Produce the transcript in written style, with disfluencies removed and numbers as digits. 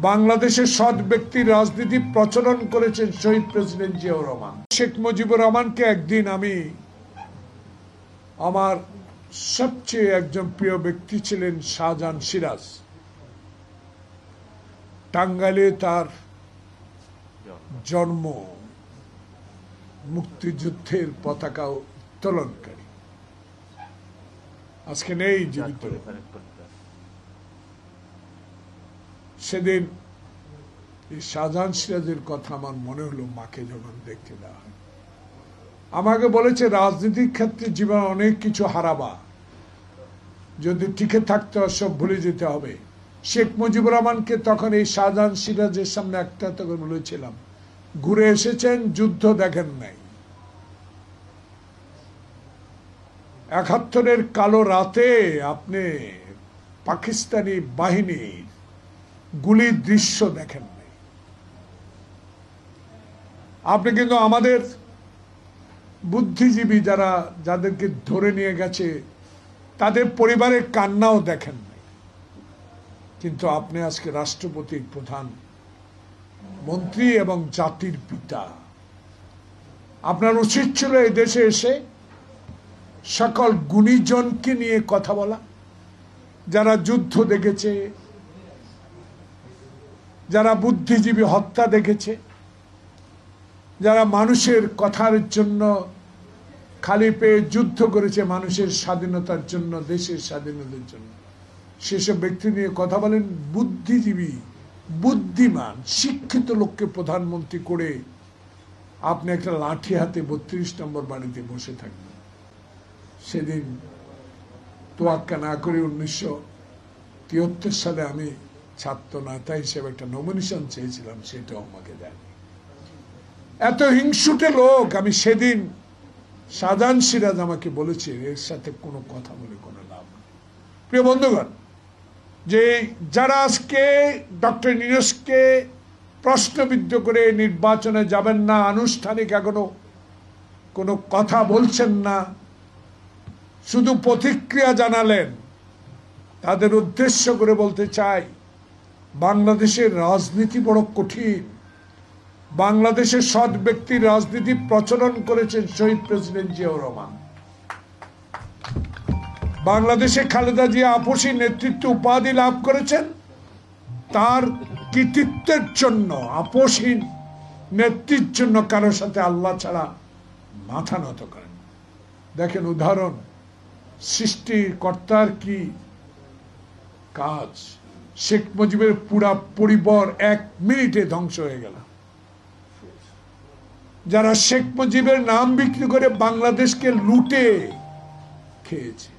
বাংলাদেশের সৎ ব্যক্তির রাজনীতি প্রচলন করেছেন শহীদ প্রেসিডেন্ট জিয়াউর রহমান। শেখ মুজিবুর রহমানকে একদিন আমি, আমার সবচেয়ে একজন প্রিয় ব্যক্তি ছিলেন শাহজাহান সিরাজ, টাঙ্গাইলে তার জন্ম, মুক্তিযুদ্ধের পতাকা উত্তোলনকারী, আজকে নেই জীবিত। সেদিন এই শাহজাহান সিরাজের কথা আমার মনে হলো মাকে যখন দেখতে দেওয়া হয়। আমাকে বলেছে রাজনীতির ক্ষেত্রে জীবন অনেক কিছু হারাবা, যদি টিকে থাকতে হয় সব ভুলে যেতে হবে। শেখ মুজিবুর রহমানকে তখন এই শাহজাহান সিরাজের সামনে একটা তখন বলেছিলাম, ঘুরে এসেছেন, যুদ্ধ দেখেন নাই। ৭১-এর কালো রাতে আপনি পাকিস্তানি বাহিনীর গুলির দৃশ্য দেখেন নাই। আপনি কিন্তু আমাদের বুদ্ধিজীবী যাদেরকে ধরে নিয়ে গেছে তাদের পরিবারের কান্নাও দেখেন নাই। কিন্তু আপনি আজকে রাষ্ট্রপতির প্রধান মন্ত্রী এবং জাতির পিতা। আপনার উচিত ছিল এই দেশে এসে সকল গুণীজনকে নিয়ে কথা বলা, যারা যুদ্ধ দেখেছে, যারা বুদ্ধিজীবী হত্যা দেখেছে, যারা মানুষের কথার জন্য খালি পেয়ে যুদ্ধ করেছে, মানুষের স্বাধীনতার জন্য, দেশের স্বাধীনতার জন্য, সেসব ব্যক্তি নিয়ে কথা বলেন। বুদ্ধিজীবী, বুদ্ধিমান, শিক্ষিত লোককে প্রধানমন্ত্রী করে আপনি একটা লাঠি হাতে ৩২ নম্বর বাড়িতে বসে থাকবেন। সেদিন তোয়াক্কা না করে ১৯৭৩ সালে আমি ছাত্র নেতা হিসেবে একটা নমিনেশন চেয়েছিলাম, সেটাও আমাকে দেয়নি। এত হিংসুটে লোক। আমি সেদিন শাহজাহান সিরাজ আমাকে বলেছে এর সাথে কোনো কথা বলে কোনো লাভ নেই। প্রিয় বন্ধুগণ, যে যারা আজকে ডক্টর ইউনূসকে প্রশ্নবিদ্ধ করে নির্বাচনে যাবেন না, আনুষ্ঠানিক এখনো কোনো কথা বলছেন না, শুধু প্রতিক্রিয়া জানালেন, তাদের উদ্দেশ্য করে বলতে চাই, বাংলাদেশের রাজনীতি বড় কঠিন। বাংলাদেশের সৎ ব্যক্তির রাজনীতি প্রচলন করেছেন শহীদ প্রেসিডেন্ট জিয়াউর রহমান। বাংলাদেশে খালেদা জিয়া আপসী নেতৃত্ব উপাধি লাভ করেছেন তার কৃতিত্বের জন্য, আপসী নেতৃত্বের জন্য কারোর সাথে আল্লাহ ছাড়া মাথা নত করেন। দেখেন উদাহরণ, সৃষ্টিকর্তার কি কাজ। শেখ মুজিবের পুরা পরিবার ১ মিনিটে ধ্বংস হয়ে গেল। যারা শেখ মুজিবের নাম বিক্রি করে বাংলাদেশকে লুটে খেয়েছে,